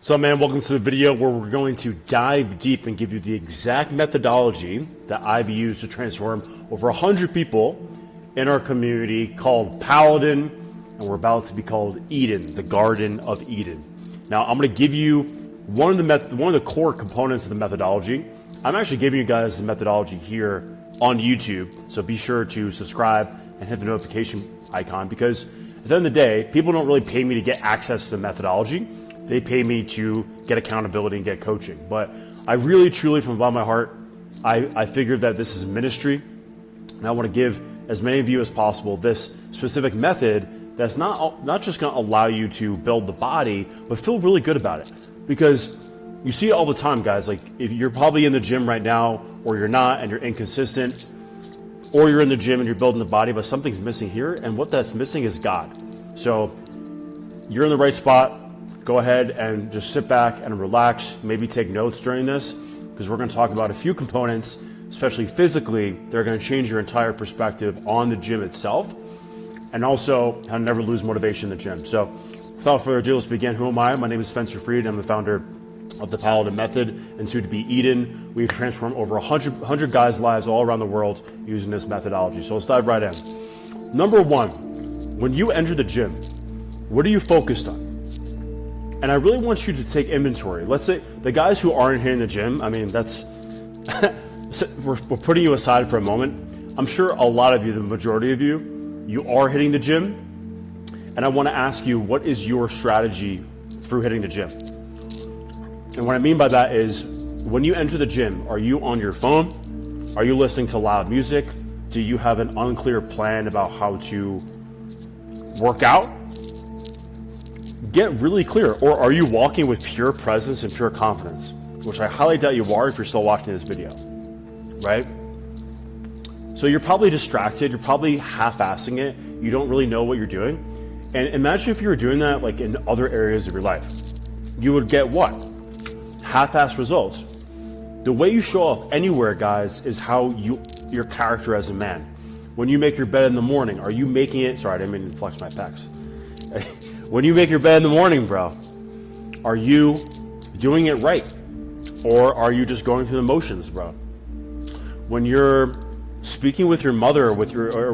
So man, welcome to the video where we're going to dive deep and give you the exact methodology that I've used to transform over 100 people in our community called Paladin, and we're about to be called Eden, the Garden of Eden. Now I'm going to give you one of the core components of the methodology. I'm actually giving you guys the methodology here on YouTube, so be sure to subscribe and hit the notification icon, because at the end of the day, people don't really pay me to get access to the methodology. They pay me to get accountability and get coaching. But I really, truly, from the bottom of my heart, I figured that this is ministry, and I want to give as many of you as possible this specific method that's not just going to allow you to build the body, but feel really good about it. Because you see it all the time, guys. Like, if you're probably in the gym right now, or you're not, and you're inconsistent, or you're in the gym and you're building the body, but something's missing here, and what that's missing is God. So you're in the right spot. Go ahead and just sit back and relax, maybe take notes during this, because we're going to talk about a few components, especially physically, that are going to change your entire perspective on the gym itself, and also how to never lose motivation in the gym. So without further ado, let's begin. Who am I? My name is Spencer Freed. I'm the founder of the Paladin Method and soon to be Eden. We've transformed over 100 guys' lives all around the world using this methodology. So let's dive right in. Number one, when you enter the gym, what are you focused on? And I really want you to take inventory. Let's say the guys who aren't hitting the gym, I mean, that's, we're putting you aside for a moment. I'm sure a lot of you, the majority of you are hitting the gym. And I want to ask you, what is your strategy through hitting the gym? And what I mean by that is, when you enter the gym, are you on your phone? Are you listening to loud music? Do you have an unclear plan about how to work out? Get really clear. Or are you walking with pure presence and pure confidence? Which I highly doubt you are if you're still watching this video, right? So you're probably distracted. You're probably half-assing it. You don't really know what you're doing. And imagine if you were doing that like in other areas of your life. You would get what? Half-assed results. The way you show up anywhere, guys, is how your character as a man. When you make your bed in the morning, are you making it? Sorry, I didn't mean to flex my pecs. When you make your bed in the morning, bro, are you doing it right? Or are you just going through the motions, bro? When you're speaking with your mother or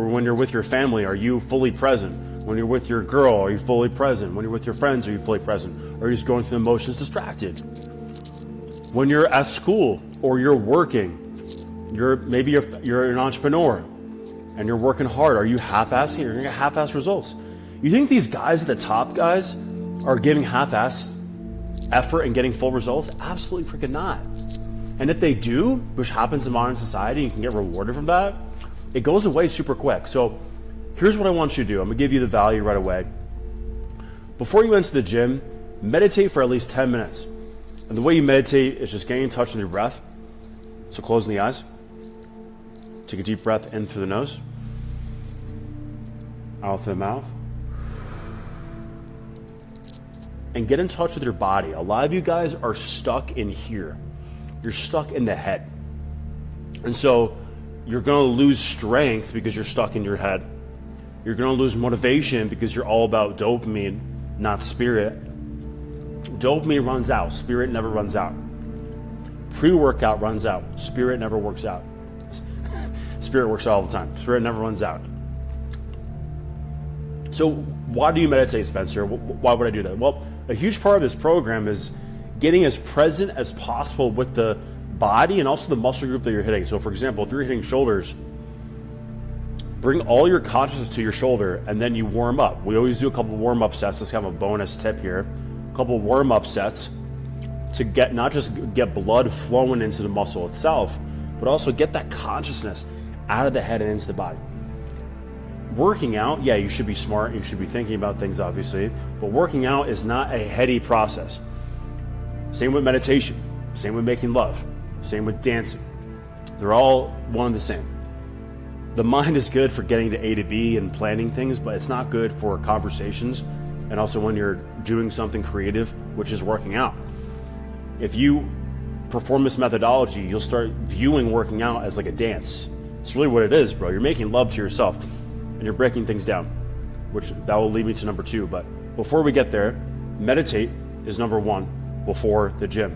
when you're with your family, are you fully present? When you're with your girl, are you fully present? When you're with your friends, are you fully present? Or are you just going through the motions distracted? When you're at school or you're working, maybe you're an entrepreneur and you're working hard, are you half-assing? You're gonna get half-assed results. You think these guys at the top, guys, are giving half-assed effort and getting full results? Absolutely freaking not. And if they do, which happens in modern society, you can get rewarded from that, it goes away super quick. So here's what I want you to do. I'm gonna give you the value right away. Before you enter the gym, meditate for at least 10 minutes. And the way you meditate is just getting in touch with your breath. So closing the eyes. Take a deep breath in through the nose, out through the mouth. And get in touch with your body. A lot of you guys are stuck in here. You're stuck in the head. And so you're going to lose strength because you're stuck in your head. You're going to lose motivation because you're all about dopamine, not spirit. Dopamine runs out. Spirit never runs out. Pre-workout runs out. Spirit never works out. Spirit works out all the time. Spirit never runs out. So why do you meditate, Spencer? Why would I do that? Well, a huge part of this program is getting as present as possible with the body and also the muscle group that you're hitting. So for example, if you're hitting shoulders, bring all your consciousness to your shoulder and then you warm up. We always do a couple warm-up sets. Let's have a bonus tip here. A couple warm-up sets to get not just get blood flowing into the muscle itself, but also get that consciousness out of the head and into the body. Working out, yeah, you should be smart, you should be thinking about things, obviously, but working out is not a heady process. Same with meditation, same with making love, same with dancing. They're all one and the same. The mind is good for getting to A to B and planning things, but it's not good for conversations and also when you're doing something creative, which is working out. If you perform this methodology, you'll start viewing working out as like a dance. It's really what it is, bro. You're making love to yourself and you're breaking things down, which that will lead me to number two. But before we get there, meditate is number one. before the gym.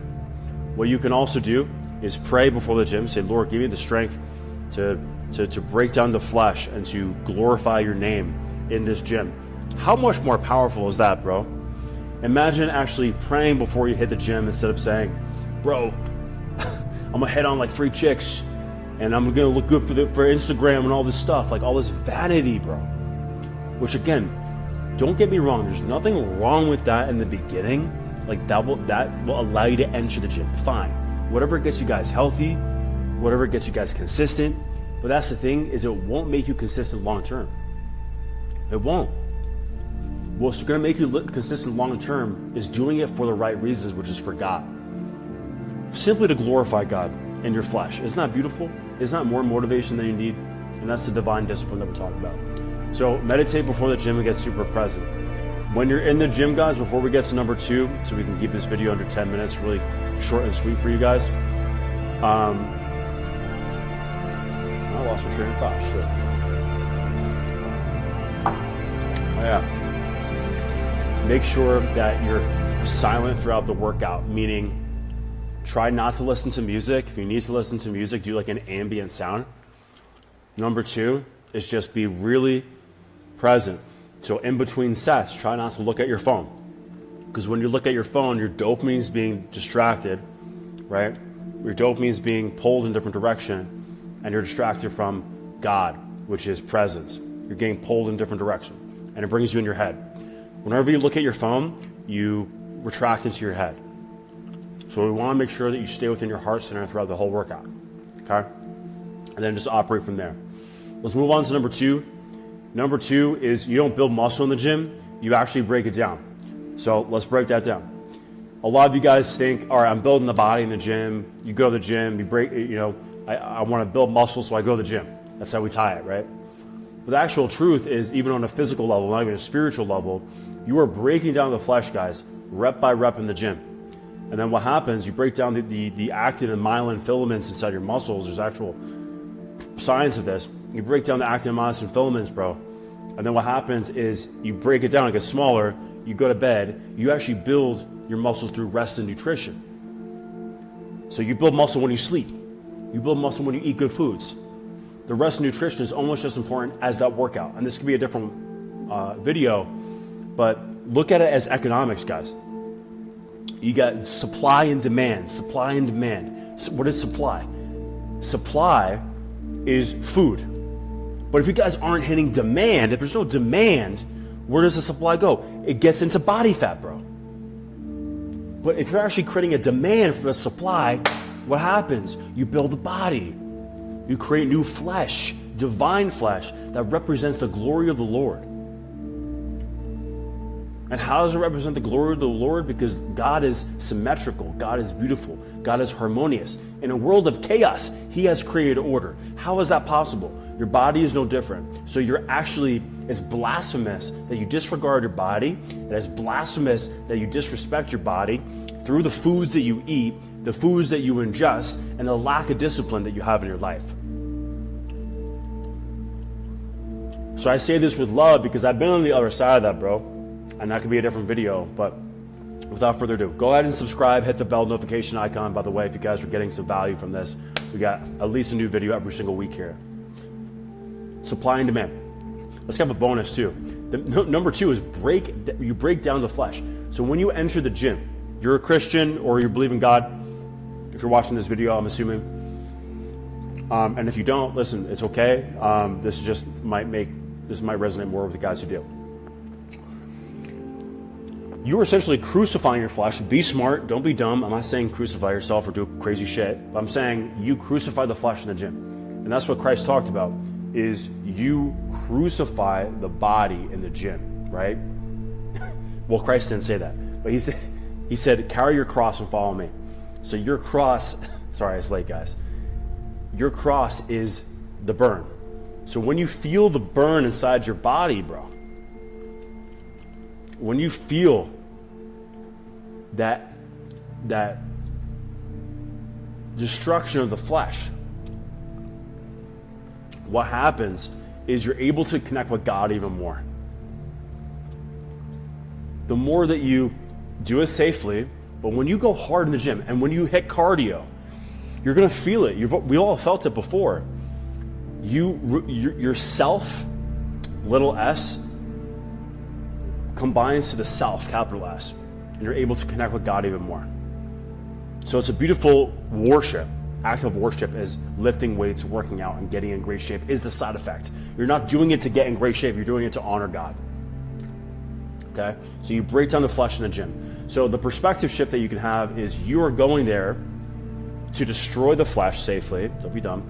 What you can also do is pray before the gym. Say, Lord, give me the strength to break down the flesh and to glorify your name in this gym. How much more powerful is that, bro? Imagine actually praying before you hit the gym instead of saying, bro, I'm gonna head on like 3 chicks and I'm gonna look good for Instagram and all this stuff, like all this vanity, bro. Which again, don't get me wrong, there's nothing wrong with that in the beginning. Like that will allow you to enter the gym. Fine. Whatever gets you guys healthy, whatever gets you guys consistent. But that's the thing, is it won't make you consistent long term. It won't. What's going to make you consistent long term is doing it for the right reasons, which is for God. Simply to glorify God in your flesh. Isn't that beautiful? Isn't that more motivation than you need? And that's the divine discipline that we're talking about. So meditate before the gym and get super present. When you're in the gym, guys, before we get to number 2, so we can keep this video under 10 minutes, really short and sweet for you guys. I lost my train of thought. Shit. Oh, yeah. Make sure that you're silent throughout the workout, meaning try not to listen to music. If you need to listen to music, do like an ambient sound. Number 2 is just be really present. So in between sets, try not to look at your phone. Because when you look at your phone, your dopamine is being distracted, right? Your dopamine is being pulled in a different direction, and you're distracted from God, which is presence. You're getting pulled in a different direction, and it brings you in your head. Whenever you look at your phone, you retract into your head. So we want to make sure that you stay within your heart center throughout the whole workout, okay? And then just operate from there. Let's move on to number 2. Number 2 is you don't build muscle in the gym, you actually break it down. So let's break that down. A lot of you guys think, all right, I'm building the body in the gym. You go to the gym, you break, I want to build muscle, so I go to the gym. That's how we tie it, right? But the actual truth is, even on a physical level, not even a spiritual level, you are breaking down the flesh, guys, rep by rep in the gym. And then what happens, you break down the actin and myelin filaments inside your muscles. There's actual science of this. You break down the actin and myosin filaments, bro. And then what happens is you break it down, it gets smaller, you go to bed, you actually build your muscles through rest and nutrition. So you build muscle when you sleep. You build muscle when you eat good foods. The rest and nutrition is almost as important as that workout. And this could be a different video, but look at it as economics, guys. You got supply and demand, supply and demand. What is supply? Supply is food. But if you guys aren't hitting demand, if there's no demand, where does the supply go? It gets into body fat, bro. But if you're actually creating a demand for the supply, what happens? You build the body. You create new flesh, divine flesh, that represents the glory of the Lord. And how does it represent the glory of the Lord? Because God is symmetrical, God is beautiful, God is harmonious. In a world of chaos, He has created order. How is that possible? Your body is no different. So it's blasphemous that you disregard your body. It is blasphemous that you disrespect your body through the foods that you eat, the foods that you ingest, and the lack of discipline that you have in your life. So I say this with love because I've been on the other side of that, bro. And that could be a different video, but without further ado, go ahead and subscribe, hit the bell notification icon. By the way, if you guys are getting some value from this, we got at least a new video every single week here. Supply and demand. Let's have a bonus too. Number 2 is you break down the flesh. So when you enter the gym, you're a Christian or you believe in God. If you're watching this video, I'm assuming. And if you don't, listen, it's okay. This might resonate more with the guys who do. You are essentially crucifying your flesh. Be smart, don't be dumb. I'm not saying crucify yourself or do crazy shit, but I'm saying you crucify the flesh in the gym. And that's what Christ talked about, is you crucify the body in the gym, right? Well, Christ didn't say that, but he said, carry your cross and follow me. So your cross, sorry, it's late, guys. Your cross is the burn. So when you feel the burn inside your body, bro, when you feel that destruction of the flesh, what happens is you're able to connect with God even more. The more that you do it safely, But when you go hard in the gym and when you hit cardio, you're going to feel it. We all felt it before. Yourself, little s, combines to the self, capital S, and you're able to connect with God even more. So it's a beautiful worship. Act of worship is lifting weights, working out, and getting in great shape is the side effect. You're not doing it to get in great shape. You're doing it to honor God. Okay? So you break down the flesh in the gym. So the perspective shift that you can have is you are going there to destroy the flesh safely. Don't be dumb.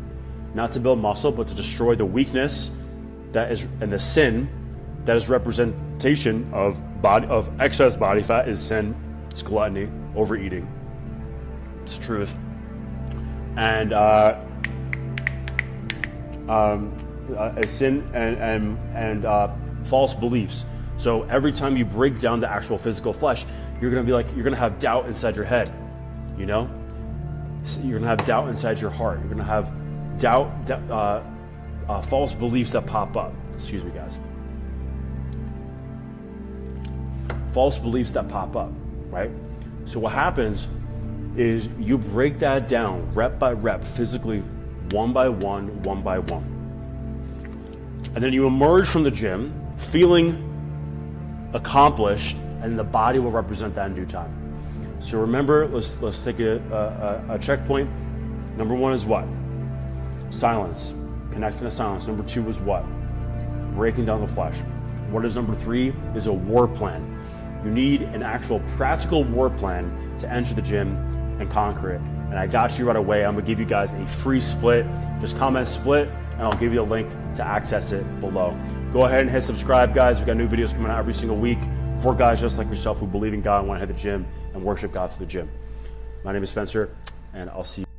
Not to build muscle, but to destroy the weakness that is and the sin that is representation of excess body fat is sin. It's gluttony, overeating. It's the truth. And sin and false beliefs. So every time you break down the actual physical flesh, you're gonna have doubt inside your head. You know, you're gonna have doubt inside your heart. You're gonna have false beliefs that pop up. Excuse me, guys. False beliefs that pop up, right? So what happens is you break that down rep by rep, physically, one by one. And then you emerge from the gym feeling accomplished, and the body will represent that in due time. So remember, let's take a checkpoint. Number one is what? Silence. Connecting to silence. Number two is what? Breaking down the flesh. What is number three? Is a war plan. You need an actual practical war plan to enter the gym and conquer it. And I got you right away. I'm gonna give you guys a free split. Just comment split and I'll give you a link to access it below. Go ahead and hit subscribe, guys. We've got new videos coming out every single week for guys just like yourself who believe in God and want to hit the gym and worship God through the gym. My name is Spencer, and I'll see you.